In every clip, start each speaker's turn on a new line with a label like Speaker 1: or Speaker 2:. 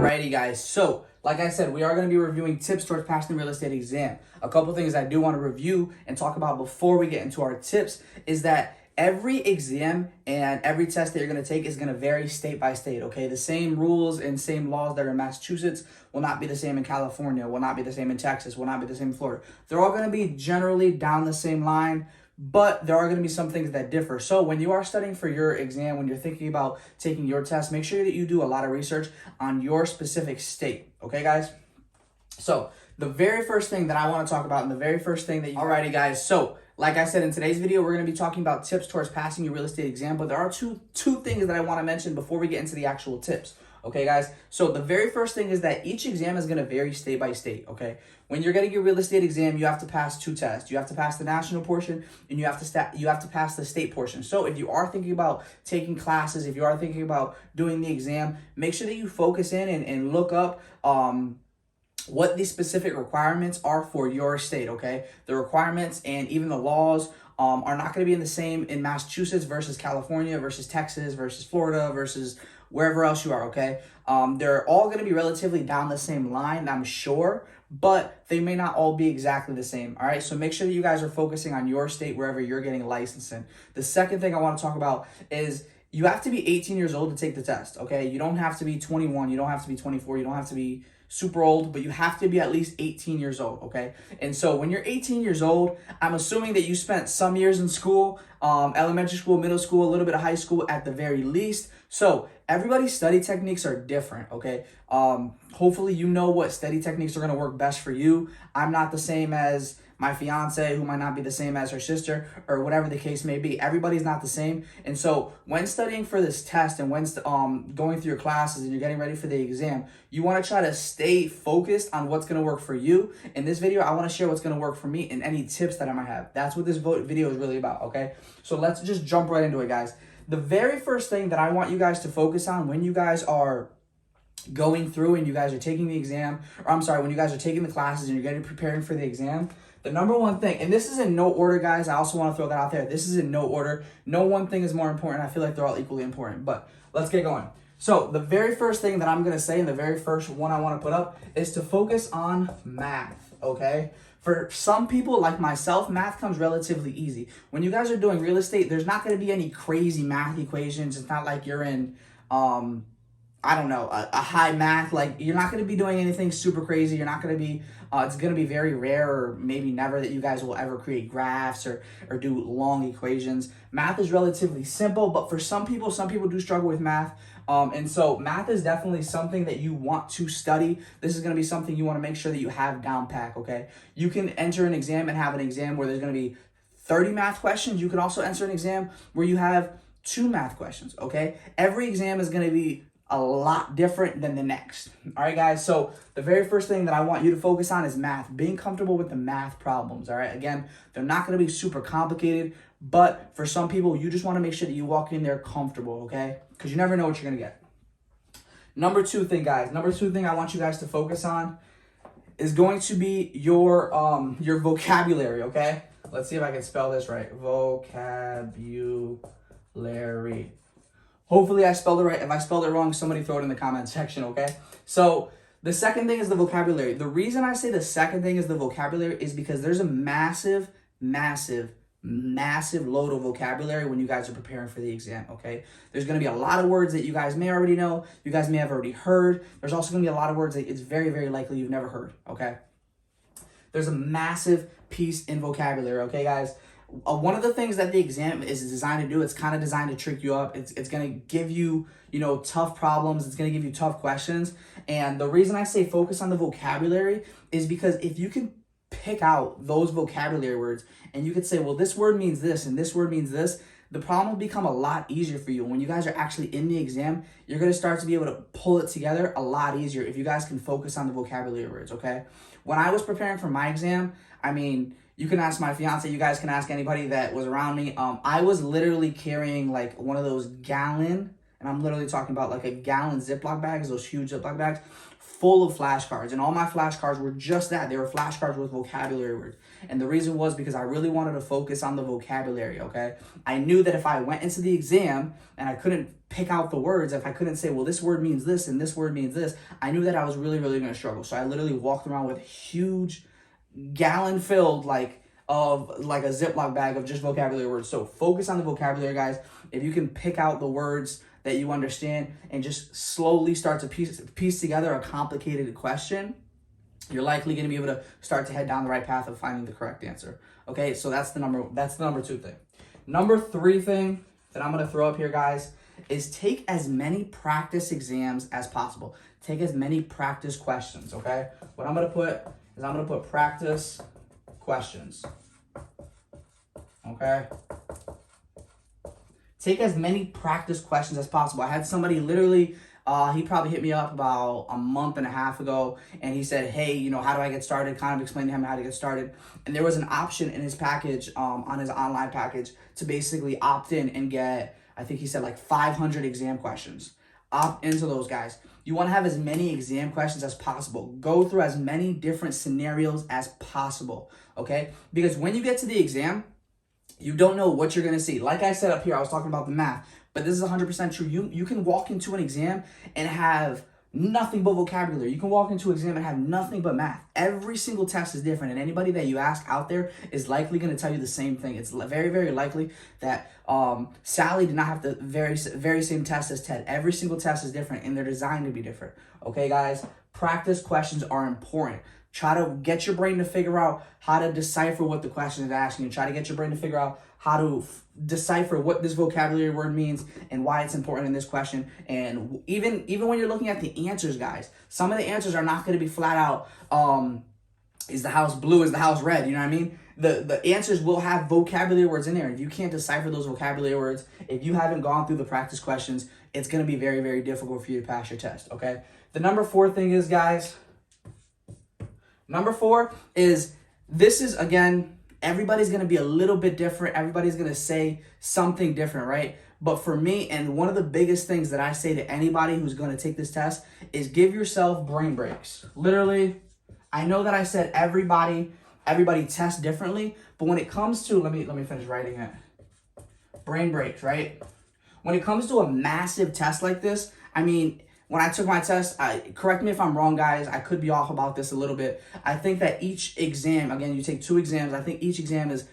Speaker 1: Alrighty guys, so like I said, we are going to be reviewing tips towards passing the real estate exam. A couple things I do want to review and talk about before we get into our tips is that every exam and every test that you're going to take is going to vary state by state, okay? The same rules and same laws that are in Massachusetts will not be the same in California, will not be the same in Texas, will not be the same in Florida. They're all going to be generally down the same line, but there are going to be some things that differ. So when you are studying for your exam, when you're thinking about taking your test, make sure that you do a lot of research on your specific state. Okay, guys? So the very first thing that I want to talk about and the very first thing that you... Alrighty, guys. So like I said, in today's video, we're going to be talking about tips towards passing your real estate exam, but there are two things that I want to mention before we get into the actual tips. Okay, guys? So the very first thing is that each exam is going to vary state by state, okay? When you're getting your real estate exam, you have to pass two tests. You have to pass the national portion and you have to pass the state portion. So if you are thinking about taking classes, if you are thinking about doing the exam, make sure that you focus in and look up what the specific requirements are for your state, okay? The requirements and even the laws are not going to be the same in Massachusetts versus California versus Texas versus Florida versus wherever else you are, okay? They're all going to be relatively down the same line, I'm sure, but they may not all be exactly the same, all right? So make sure that you guys are focusing on your state wherever you're getting licensed in. The second thing I want to talk about is you have to be 18 years old to take the test, okay? You don't have to be 21, you don't have to be 24, you don't have to be super old, but you have to be at least 18 years old, okay? And so when you're 18 years old, I'm assuming that you spent some years in school, elementary school, middle school, a little bit of high school at the very least. So everybody's study techniques are different, okay? Hopefully you know what study techniques are going to work best for you. I'm not the same as my fiance, who might not be the same as her sister, or whatever the case may be. Everybody's not the same. And so when studying for this test and when going through your classes and you're getting ready for the exam, you want to try to stay focused on what's going to work for you. In this video, I want to share what's going to work for me and any tips that I might have. That's what this video is really about, okay? So let's just jump right into it, guys. The very first thing that I want you guys to focus on when you guys are going through and you guys are taking the exam, or I'm sorry, when you guys are taking the classes and you're getting preparing for the exam, the number one thing, and this is in no order, guys. I also want to throw that out there. This is in no order. No one thing is more important. I feel like they're all equally important, but let's get going. So the very first thing that I'm going to say, and the very first one I want to put up, is to focus on math, okay? For some people like myself, math comes relatively easy. When you guys are doing real estate, there's not going to be any crazy math equations. It's not like you're in, I don't know, a high math. Like, you're not going to be doing anything super crazy. You're not going to be, it's going to be very rare or maybe never that you guys will ever create graphs or do long equations. Math is relatively simple, but for some people do struggle with math. And so math is definitely something that you want to study. This is going to be something you want to make sure that you have down pack, okay? You can enter an exam and have an exam where there's going to be 30 math questions. You can also enter an exam where you have 2 math questions, okay? Every exam is going to be a lot different than the next. All right, guys? So the very first thing that I want you to focus on is math, being comfortable with the math problems, all right? Again, they're not going to be super complicated, but for some people, you just want to make sure that you walk in there comfortable, okay? Because you never know what you're going to get. Number two thing, guys. Number two thing I want you guys to focus on is going to be your vocabulary, okay? Let's see if I can spell this right. Vocabulary. Hopefully I spelled it right. If I spelled it wrong, somebody throw it in the comment section, okay? So the second thing is the vocabulary. The reason I say the second thing is the vocabulary is because there's a massive load of vocabulary when you guys are preparing for the exam, okay? There's going to be a lot of words that you guys may already know, you guys may have already heard. There's also going to be a lot of words that it's very, very likely you've never heard, okay? There's a massive piece in vocabulary, okay, guys? One of the things that the exam is designed to do, it's kind of designed to trick you up. It's going to give you, tough problems. It's going to give you tough questions. And the reason I say focus on the vocabulary is because if you can pick out those vocabulary words and you could say, well, this word means this and this word means this, the problem will become a lot easier for you. When you guys are actually in the exam, you're going to start to be able to pull it together a lot easier if you guys can focus on the vocabulary words, okay? When I was preparing for my exam, I mean, you can ask my fiance, you guys can ask anybody that was around me. I was literally carrying like one of those gallon, and I'm literally talking about like a gallon Ziploc bags, those huge Ziploc bags, full of flashcards, and all my flashcards were just that. They were flashcards with vocabulary words. And the reason was because I really wanted to focus on the vocabulary, okay? I knew that if I went into the exam and I couldn't pick out the words, if I couldn't say, well, this word means this and this word means this, I knew that I was really, really going to struggle. So I literally walked around with a huge gallon filled of a Ziploc bag of just vocabulary words. So focus on the vocabulary, guys. If you can pick out the words that you understand and just slowly start to piece together a complicated question, you're likely going to be able to start to head down the right path of finding the correct answer. Okay, so that's the number 2 thing. Number 3 thing that I'm going to throw up here, guys, is take as many practice exams as possible. Take as many practice questions, okay? What I'm going to put is I'm going to put practice questions, okay? Take as many practice questions as possible. I had somebody literally, he probably hit me up about a month and a half ago, and he said, hey, how do I get started? Kind of explained to him how to get started. And there was an option in his package, on his online package, to basically opt in and get, I think he said 500 exam questions. Opt into those, guys. You want to have as many exam questions as possible. Go through as many different scenarios as possible, okay? Because when you get to the exam, you don't know what you're going to see. Like I said up here, I was talking about the math, but this is 100% true. You can walk into an exam and have nothing but vocabulary. You can walk into an exam and have nothing but math. Every single test is different, and anybody that you ask out there is likely going to tell you the same thing. It's very, very likely that Sally did not have the very same test as Ted. Every single test is different, and they're designed to be different. Okay, guys? Practice questions are important. Try to get your brain to figure out how to decipher what the question is asking you. Try to get your brain to figure out how to decipher what this vocabulary word means and why it's important in this question. And even when you're looking at the answers, guys, some of the answers are not going to be flat out, is the house blue, is the house red? You know what I mean? The answers will have vocabulary words in there. If you can't decipher those vocabulary words, if you haven't gone through the practice questions, it's going to be very, very difficult for you to pass your test, okay? The number 4 thing is, guys, number 4 is, this is, again, everybody's going to be a little bit different. Everybody's going to say something different, right? But for me, and one of the biggest things that I say to anybody who's going to take this test is give yourself brain breaks. Literally, I know that I said everybody tests differently, but when it comes to, let me finish writing it. Brain breaks, right? When it comes to a massive test like this, I mean, when I took my test, correct me if I'm wrong, guys, I could be off about this a little bit. I think that each exam, again, you take 2 exams, I think each exam is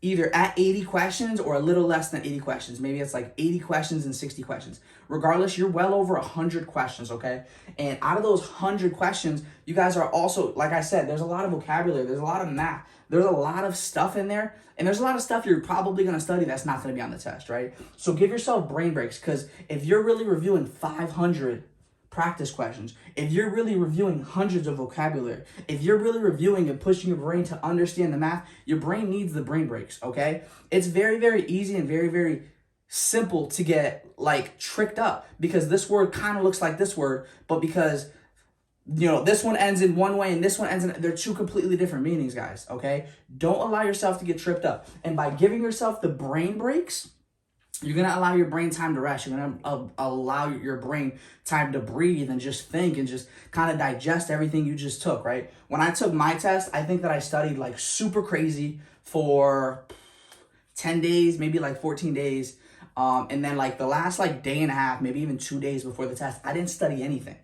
Speaker 1: either at 80 questions or a little less than 80 questions. Maybe it's 80 questions and 60 questions. Regardless, you're well over 100 questions, okay? And out of those 100 questions, you guys are also, like I said, there's a lot of vocabulary, there's a lot of math, there's a lot of stuff in there, and there's a lot of stuff you're probably going to study that's not going to be on the test, right? So give yourself brain breaks, because if you're really reviewing 500 practice questions, if you're really reviewing hundreds of vocabulary, if you're really reviewing and pushing your brain to understand the math, your brain needs the brain breaks, okay? It's very, very easy and very, very simple to get tricked up, because this word kind of looks like this word, but because this one ends in one way and this one ends in, they're 2 completely different meanings, guys, okay? Don't allow yourself to get tripped up. And by giving yourself the brain breaks, you're going to allow your brain time to rest. You're going to allow your brain time to breathe and just think and just kind of digest everything you just took, right? When I took my test, I think that I studied super crazy for 10 days, maybe 14 days. And then the last day and a half, maybe even 2 days before the test, I didn't study anything.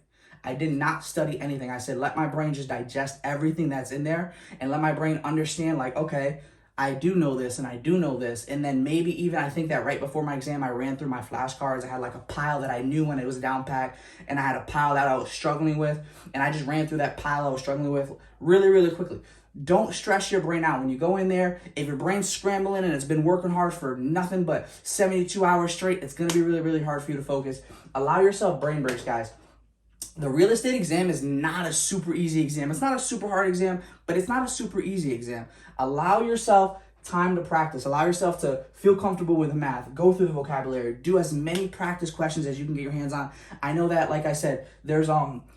Speaker 1: I did not study anything. I said, let my brain just digest everything that's in there and let my brain understand okay, I do know this and I do know this. And then maybe even I think that right before my exam, I ran through my flashcards. I had a pile that I knew when it was down packed, and I had a pile that I was struggling with. And I just ran through that pile I was struggling with really, really quickly. Don't stress your brain out. When you go in there, if your brain's scrambling and it's been working hard for nothing but 72 hours straight, it's going to be really, really hard for you to focus. Allow yourself brain breaks, guys. The real estate exam is not a super easy exam. It's not a super hard exam, but it's not a super easy exam. Allow yourself time to practice. Allow yourself to feel comfortable with the math. Go through the vocabulary. Do as many practice questions as you can get your hands on. I know that, like I said, there's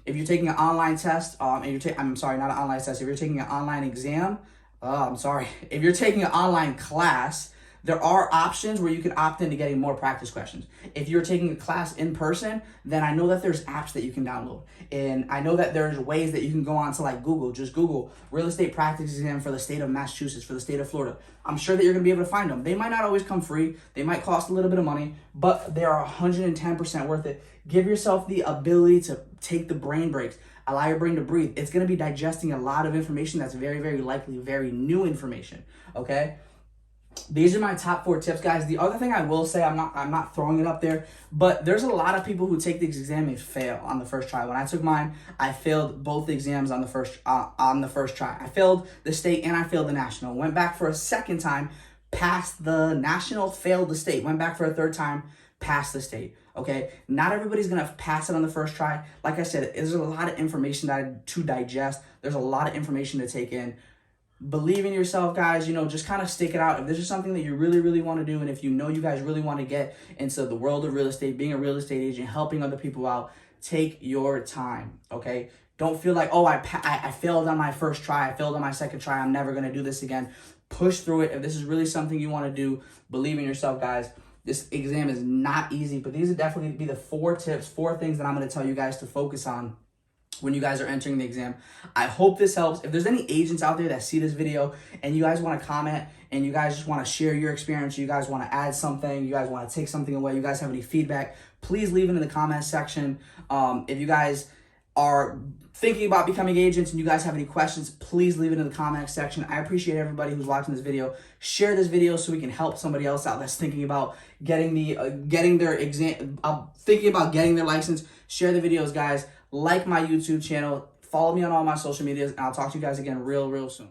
Speaker 1: if you're taking an online test, I'm sorry, not an online test. If you're taking an online exam, if you're taking an online class, There are options where you can opt into getting more practice questions. If you're taking a class in person, then I know that there's apps that you can download. And I know that there's ways that you can go on to like Google, just Google real estate practice exam for the state of Massachusetts, for the state of Florida. I'm sure that you're gonna be able to find them. They might not always come free. They might cost a little bit of money, but they are 110% worth it. Give yourself the ability to take the brain breaks. Allow your brain to breathe. It's gonna be digesting a lot of information that's very, very likely very new information, okay? These are my top 4 tips, guys. The other thing I will say, I'm not throwing it up there, but there's a lot of people who take this exam and fail on the first try. When I took mine, I failed both the exams on the first try. I failed the state and I failed the national. Went back for a second time, passed the national, failed the state. Went back for a third time, passed the state. Okay, not everybody's gonna pass it on the first try. Like I said, there's a lot of information to digest. There's a lot of information to take in. Believe in yourself, guys. Just kind of stick it out. If this is something that you really, really want to do, and if you guys really want to get into the world of real estate, being a real estate agent, helping other people out, take your time, okay? Don't feel like, oh, I failed on my first try, I failed on my second try, I'm never going to do this again. Push through it. If this is really something you want to do, believe in yourself, guys. This exam is not easy, but these are definitely be the 4 tips, 4 things that I'm going to tell you guys to focus on when you guys are entering the exam. I hope this helps. If there's any agents out there that see this video and you guys want to comment and you guys just want to share your experience, you guys want to add something, you guys want to take something away, you guys have any feedback, please leave it in the comment section. If you guys are thinking about becoming agents and you guys have any questions, please leave it in the comment section. I appreciate everybody who's watching this video. Share this video so we can help somebody else out that's thinking about getting their exam, thinking about getting their license. Share the videos, guys. Like my YouTube channel. Follow me on all my social medias, and I'll talk to you guys again real soon.